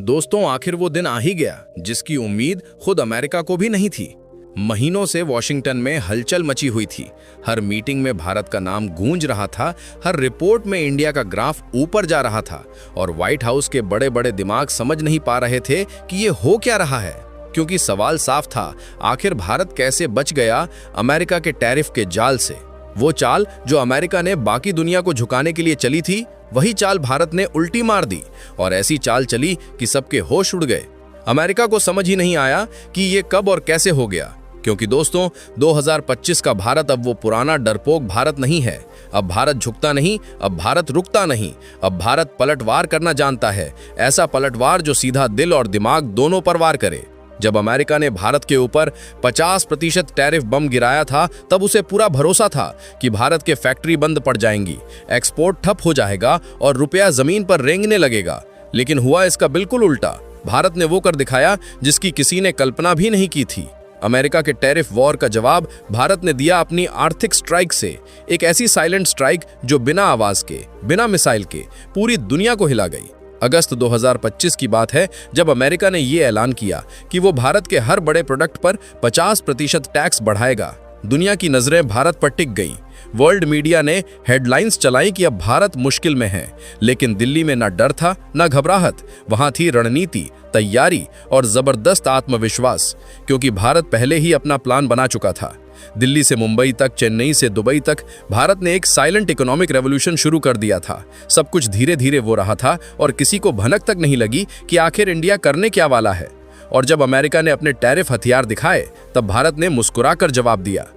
दोस्तों, आखिर वो दिन आ ही गया जिसकी उम्मीद खुद अमेरिका को भी नहीं थी। महीनों से वॉशिंगटन में हलचल मची हुई थी। हर मीटिंग में भारत का नाम गूंज रहा था, हर रिपोर्ट में इंडिया का ग्राफ ऊपर जा रहा था और व्हाइट हाउस के बड़े बड़े दिमाग समझ नहीं पा रहे थे कि ये हो क्या रहा है। क्योंकि सवाल साफ था, आखिर भारत कैसे बच गया अमेरिका के टैरिफ के जाल से। वो चाल जो अमेरिका ने बाकी दुनिया को झुकाने के लिए चली थी, वही चाल भारत ने उल्टी मार दी और ऐसी चाल चली कि सबके होश उड़ गए। अमेरिका को समझ ही नहीं आया कि ये कब और कैसे हो गया। क्योंकि दोस्तों, 2025 का भारत अब वो पुराना डरपोक भारत नहीं है। अब भारत झुकता नहीं, अब भारत रुकता नहीं, अब भारत पलटवार करना जानता है। ऐसा पलटवार जो सीधा दिल और दिमाग दोनों पर वार करे। जब अमेरिका ने भारत के ऊपर 50% टैरिफ बम गिराया था, तब उसे पूरा भरोसा था कि भारत के फैक्ट्री बंद पड़ जाएंगी, एक्सपोर्ट ठप हो जाएगा और रुपया जमीन पर रेंगने लगेगा। लेकिन हुआ इसका बिल्कुल उल्टा। भारत ने वो कर दिखाया जिसकी किसी ने कल्पना भी नहीं की थी। अमेरिका के टैरिफ वॉर का जवाब भारत ने दिया अपनी आर्थिक स्ट्राइक से, एक ऐसी साइलेंट स्ट्राइक जो बिना आवाज के, बिना मिसाइल के पूरी दुनिया को हिला गई। अगस्त 2025 की बात है जब अमेरिका ने ये ऐलान किया कि वो भारत के हर बड़े प्रोडक्ट पर 50% टैक्स बढ़ाएगा। दुनिया की नजरें भारत पर टिक गईं। वर्ल्ड मीडिया ने हेडलाइंस चलाई कि अब भारत मुश्किल में है। लेकिन दिल्ली में न डर था न घबराहट, वहां थी रणनीति, तैयारी और जबरदस्त आत्मविश्वास। क्योंकि भारत पहले ही अपना प्लान बना चुका था। दिल्ली से मुंबई तक, चेन्नई से दुबई तक भारत ने एक साइलेंट इकोनॉमिक रेवोल्यूशन शुरू कर दिया था। सब कुछ धीरे धीरे हो रहा था और किसी को भनक तक नहीं लगी कि आखिर इंडिया करने क्या वाला है। और जब अमेरिका ने अपने टैरिफ हथियार दिखाए, तब भारत ने मुस्कुराकर जवाब दिया।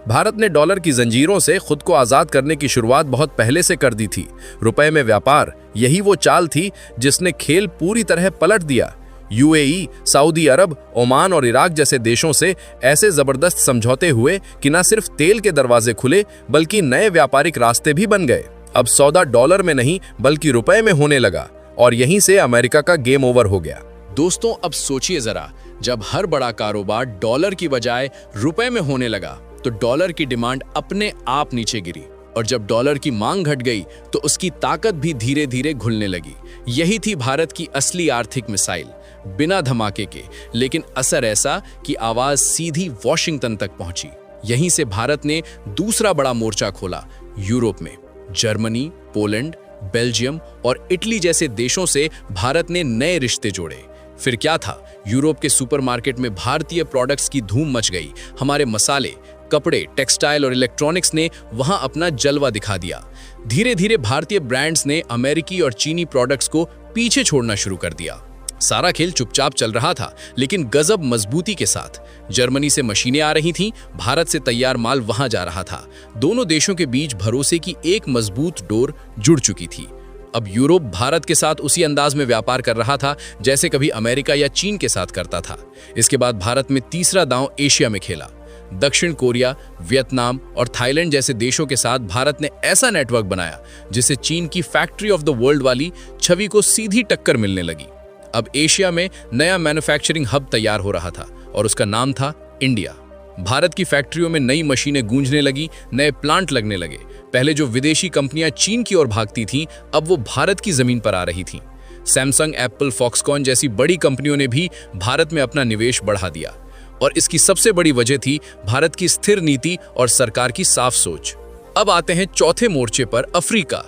भारत ने डॉलर की जंजीरों से खुद को आजाद करने की शुरुआत बहुत पहले से कर दी थी। रुपए में व्यापार, यही वो चाल थी जिसने खेल पूरी तरह पलट दिया। यूएई, सऊदी अरब, ओमान और इराक जैसे देशों से ऐसे जबरदस्त समझौते हुए कि न सिर्फ तेल के दरवाजे खुले, बल्कि नए व्यापारिक रास्ते भी बन गए। अब सौदा डॉलर में नहीं बल्कि रुपए में होने लगा और यहीं से अमेरिका का गेम ओवर हो गया। दोस्तों, अब सोचिए जरा, जब हर बड़ा कारोबार डॉलर की बजाय रुपए में होने लगा तो डॉलर की डिमांड अपने आप नीचे गिरी और जब डॉलर की मांग घट गई तो उसकी ताकत भी धीरे धीरे घुलने लगी। यही थी भारत की असली आर्थिक मिसाइल, बिना धमाके के, लेकिन असर ऐसा कि आवाज सीधी वॉशिंगटन तक पहुंची। यहीं से भारत ने दूसरा बड़ा मोर्चा खोला यूरोप में। जर्मनी, पोलैंड, बेल्जियम और इटली जैसे देशों से भारत ने नए रिश्ते जोड़े। फिर क्या था, यूरोप के सुपरमार्केट में भारतीय प्रोडक्ट्स की धूम मच गई। हमारे मसाले, कपड़े, टेक्सटाइल और इलेक्ट्रॉनिक्स ने वहां अपना जलवा दिखा दिया। धीरे धीरे भारतीय ब्रांड्स ने अमेरिकी और चीनी प्रोडक्ट्स को पीछे छोड़ना शुरू कर दिया। सारा खेल चुपचाप चल रहा था, लेकिन गजब मजबूती के साथ। जर्मनी से मशीनें आ रही थीं, भारत से तैयार माल वहां जा रहा था। दोनों देशों के बीच भरोसे की एक मजबूत डोर जुड़ चुकी थी। अब यूरोप भारत के साथ उसी अंदाज में व्यापार कर रहा था जैसे कभी अमेरिका या चीन के साथ करता था। इसके बाद भारत में तीसरा दांव एशिया में खेला। दक्षिण कोरिया, वियतनाम और थाईलैंड जैसे देशों के साथ भारत ने ऐसा नेटवर्क बनाया जिससे चीन की फैक्ट्री ऑफ द वर्ल्ड वाली छवि को सीधी टक्कर मिलने लगी। अब एशिया में नया मैन्युफैक्चरिंग हब तैयार हो रहा था और उसका नाम था इंडिया। भारत की फैक्ट्रियों में नई मशीनें गूंजने लगी, नए प्लांट लगने लगे। पहले जो विदेशी कंपनियां चीन की ओर भागती थीं, अब वो भारत की जमीन पर आ रही थीं। सैमसंग, एप्पल, फॉक्सकॉन जैसी बड़ी कंपनियों ने भी भारत में अपना निवेश बढ़ा दिया और इसकी सबसे बड़ी वजह थी भारत की स्थिर नीति और सरकार की साफ सोच। अब आते हैं चौथे मोर्चे पर, अफ्रीका।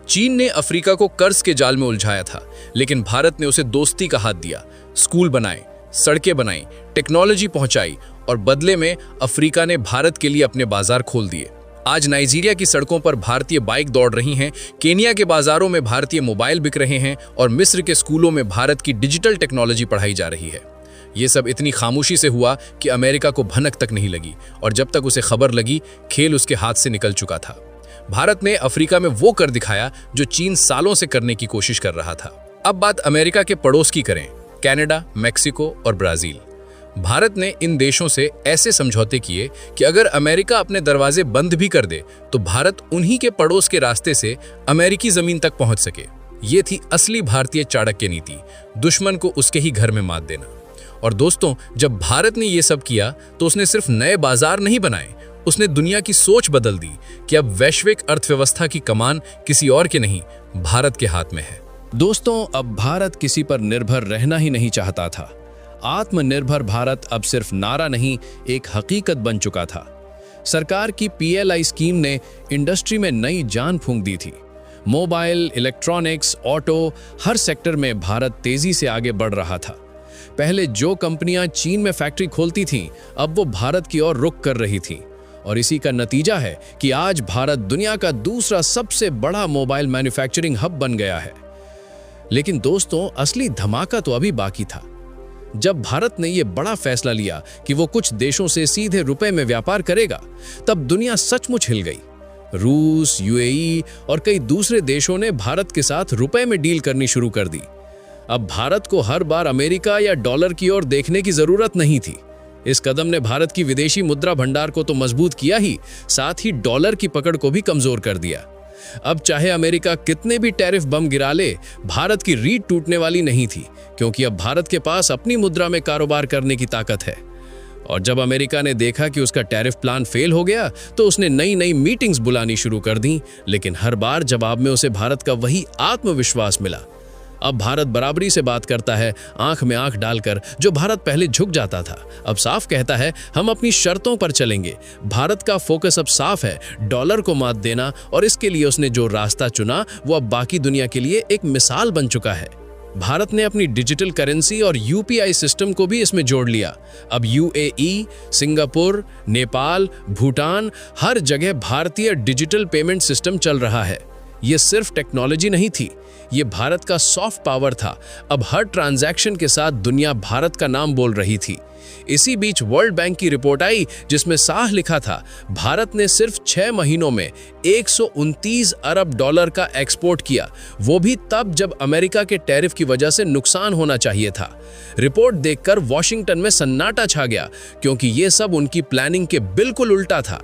चीन ने अफ्रीका को कर्ज के जाल में उलझाया था, लेकिन भारत ने उसे दोस्ती का हाथ दिया। स्कूल बनाए, सड़कें बनाई, टेक्नोलॉजी पहुंचाई और बदले में अफ्रीका ने भारत के लिए अपने बाजार खोल दिए। आज नाइजीरिया की सड़कों पर भारतीय बाइक दौड़ रही हैं, केनिया के बाजारों में भारतीय मोबाइल बिक रहे हैं और मिस्र के स्कूलों में भारत की डिजिटल टेक्नोलॉजी पढ़ाई जा रही है। ये सब इतनी खामोशी से हुआ कि अमेरिका को भनक तक नहीं लगी और जब तक उसे खबर लगी, खेल उसके हाथ से निकल चुका था। भारत ने अफ्रीका में वो कर दिखाया जो चीन सालों से करने की कोशिश कर रहा था। अब बात अमेरिका के पड़ोस की करें, कनाडा, मेक्सिको और ब्राजील। भारत ने इन देशों से ऐसे समझौते किए कि अगर अमेरिका अपने दरवाजे बंद भी कर दे तो भारत उन्हीं के पड़ोस के रास्ते से अमेरिकी जमीन तक पहुंच सके। ये थी असली भारतीय चाणक्य नीति, दुश्मन को उसके ही घर में मात देना। और दोस्तों, जब भारत ने ये सब किया तो उसने सिर्फ नए बाजार नहीं बनाए, उसने दुनिया की सोच बदल दी कि अब वैश्विक अर्थव्यवस्था की कमान किसी और के नहीं, भारत के हाथ में है। दोस्तों, अब भारत किसी पर निर्भर रहना ही नहीं चाहता था। आत्मनिर्भर भारत अब सिर्फ नारा नहीं, एक हकीकत बन चुका था। सरकार की PLI स्कीम ने इंडस्ट्री में नई जान फूंक दी थी। मोबाइल, इलेक्ट्रॉनिक्स, ऑटो, हर सेक्टर में भारत तेजी से आगे बढ़ रहा था। पहले जो कंपनियां चीन में फैक्ट्री खोलती थीं, अब वो भारत की ओर रुख कर रही थीं। और इसी का नतीजा है कि आज भारत दुनिया का दूसरा सबसे बड़ा मोबाइल मैन्युफैक्चरिंग हब बन गया है। लेकिन दोस्तों, असली धमाका तो अभी बाकी था। जब भारत ने यह बड़ा फैसला लिया कि वो कुछ देशों से सीधे रुपए में व्यापार करेगा, तब दुनिया सचमुच हिल गई। रूस, UAE और कई दूसरे देशों ने भारत के साथ रुपए में डील करनी शुरू कर दी। अब भारत को हर बार अमेरिका या डॉलर की ओर देखने की जरूरत नहीं थी। इस कदम ने भारत की विदेशी मुद्रा भंडार को तो मजबूत किया ही, साथ ही डॉलर की पकड़ को भी कमजोर कर दिया। अब चाहे अमेरिका कितने भी टैरिफ बम गिरा ले, भारत की रीढ़ टूटने वाली नहीं थी, क्योंकि अब भारत के पास अपनी मुद्रा में कारोबार करने की ताकत है। और जब अमेरिका ने देखा कि उसका टैरिफ प्लान फेल हो गया, तो उसने नई नई मीटिंग्स बुलानी शुरू कर दी, लेकिन हर बार जवाब में उसे भारत का वही आत्मविश्वास मिला। अब भारत बराबरी से बात करता है, आंख में आंख डालकर। जो भारत पहले झुक जाता था, अब साफ कहता है, हम अपनी शर्तों पर चलेंगे। भारत का फोकस अब साफ है, डॉलर को मात देना, और इसके लिए उसने जो रास्ता चुना वो अब बाकी दुनिया के लिए एक मिसाल बन चुका है। भारत ने अपनी डिजिटल करेंसी और UPI सिस्टम को भी इसमें जोड़ लिया। अब UAE, सिंगापुर, नेपाल, भूटान, हर जगह भारतीय डिजिटल पेमेंट सिस्टम चल रहा है। ये सिर्फ टेक्नोलॉजी नहीं थी, ये भारत का सॉफ्ट पावर था। अब हर ट्रांजैक्शन के साथ दुनिया भारत का नाम बोल रही थी। इसी बीच वर्ल्ड बैंक की रिपोर्ट आई, जिसमें साफ लिखा था, भारत ने सिर्फ 6 महीनों में 129 अरब डॉलर का एक्सपोर्ट किया, वो भी तब जब अमेरिका के टैरिफ की वजह से नुकसान होना चाहिए था। रिपोर्ट देखकर वॉशिंगटन में सन्नाटा छा गया, क्योंकि ये सब उनकी प्लानिंग के बिल्कुल उल्टा था।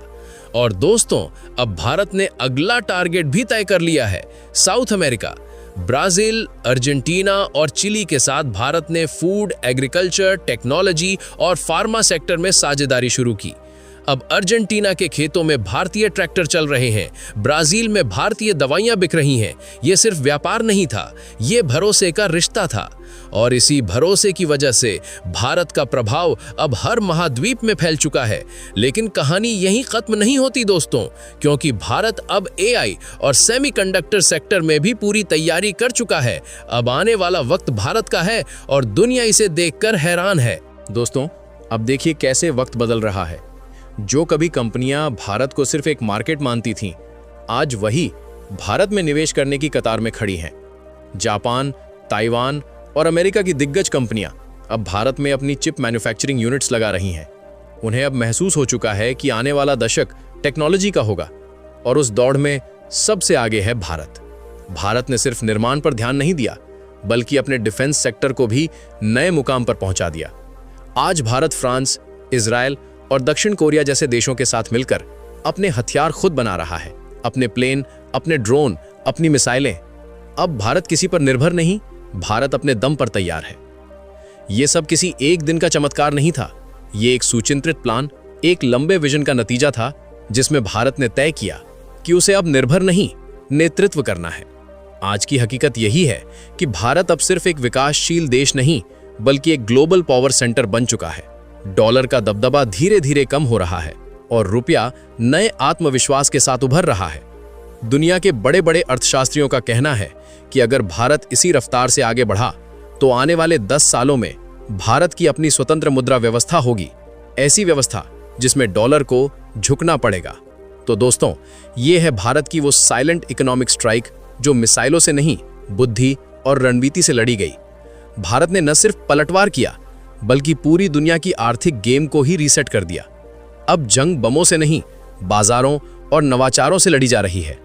और दोस्तों, अब भारत ने अगला टारगेट भी तय कर लिया है, साउथ अमेरिका। ब्राजील, अर्जेंटीना और चिली के साथ भारत ने फूड, एग्रीकल्चर, टेक्नोलॉजी और फार्मा सेक्टर में साझेदारी शुरू की। अब अर्जेंटीना के खेतों में भारतीय ट्रैक्टर चल रहे हैं, ब्राजील में भारतीय दवाइयां बिक रही हैं। ये सिर्फ व्यापार नहीं था, ये भरोसे का रिश्ता था। और इसी भरोसे की वजह से भारत का प्रभाव अब हर महाद्वीप में फैल चुका है। लेकिन कहानी यहीं खत्म नहीं होती दोस्तों, क्योंकि भारत अब AI और सेमीकंडक्टर सेक्टर में भी पूरी तैयारी कर चुका है। अब आने वाला वक्त भारत का है और दुनिया इसे देखकर हैरान है। दोस्तों, अब देखिए कैसे वक्त बदल रहा है। जो कभी कंपनियां भारत को सिर्फ एक मार्केट मानती थीं, आज वही भारत में निवेश करने की कतार में खड़ी हैं। जापान, ताइवान और अमेरिका की दिग्गज कंपनियां अब भारत में अपनी चिप मैन्युफैक्चरिंग यूनिट्स लगा रही हैं। उन्हें अब महसूस हो चुका है कि आने वाला दशक टेक्नोलॉजी का होगा, और उस दौड़ में सबसे आगे है भारत। भारत ने सिर्फ निर्माण पर ध्यान नहीं दिया, बल्कि अपने डिफेंस सेक्टर को भी नए मुकाम पर पहुंचा दिया। आज भारत फ्रांस, इजराइल और दक्षिण कोरिया जैसे देशों के साथ मिलकर अपने हथियार खुद बना रहा है, अपने प्लेन, अपने ड्रोन, अपनी मिसाइलें। अब भारत किसी पर निर्भर नहीं, भारत अपने दम पर तैयार है। यह सब किसी एक दिन का चमत्कार नहीं था, यह एक सुचिंतित प्लान, एक लंबे विजन का नतीजा था, जिसमें भारत ने तय किया कि उसे अब निर्भर नहीं, नेतृत्व करना है। आज की हकीकत यही है कि भारत अब सिर्फ एक विकासशील देश नहीं, बल्कि एक ग्लोबल पावर सेंटर बन चुका है। डॉलर का दबदबा धीरे धीरे कम हो रहा है और रुपया नए आत्मविश्वास के साथ उभर रहा है। दुनिया के बड़े बड़े अर्थशास्त्रियों का कहना है कि अगर भारत इसी रफ्तार से आगे बढ़ा, तो आने वाले 10 सालों में भारत की अपनी स्वतंत्र मुद्रा व्यवस्था होगी, ऐसी व्यवस्था जिसमें डॉलर को झुकना पड़ेगा। तो दोस्तों, ये है भारत की वो साइलेंट इकोनॉमिक स्ट्राइक जो मिसाइलों से नहीं, बुद्धि और रणनीति से लड़ी गई। भारत ने न सिर्फ पलटवार किया, बल्कि पूरी दुनिया की आर्थिक गेम को ही रीसेट कर दिया। अब जंग बमों से नहीं, बाजारों और नवाचारों से लड़ी जा रही है।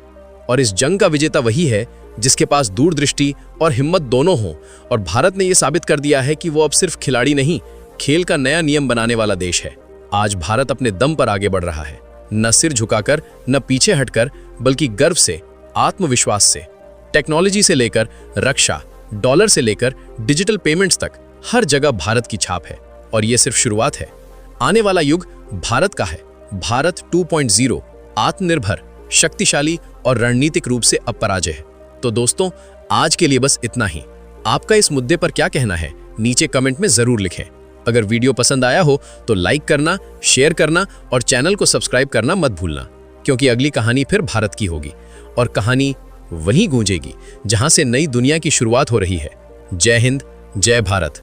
और इस जंग का विजेता वही है जिसके पास दूरदृष्टि और हिम्मत दोनों हों। और भारत ने यह साबित कर दिया है कि वो अब सिर्फ खिलाड़ी नहीं, खेल का नया नियम बनाने वाला देश है। आज भारत अपने दम पर आगे बढ़ रहा है, न सिर झुकाकर, न पीछे हटकर, बल्कि गर्व से, आत्मविश्वास से। टेक्नोलॉजी से लेकर रक्षा, डॉलर से लेकर डिजिटल पेमेंट्स तक, हर जगह भारत की छाप है। और यह सिर्फ शुरुआत है। आने वाला युग भारत का है, भारत 2.0, आत्मनिर्भर, शक्तिशाली और रणनीतिक रूप से अपराजय है। तो दोस्तों, आज के लिए बस इतना ही। आपका इस मुद्दे पर क्या कहना है नीचे कमेंट में जरूर लिखें। अगर वीडियो पसंद आया हो तो लाइक करना, शेयर करना और चैनल को सब्सक्राइब करना मत भूलना, क्योंकि अगली कहानी फिर भारत की होगी और कहानी वहीं गूंजेगी जहां से नई दुनिया की शुरुआत हो रही है। जय हिंद, जय भारत।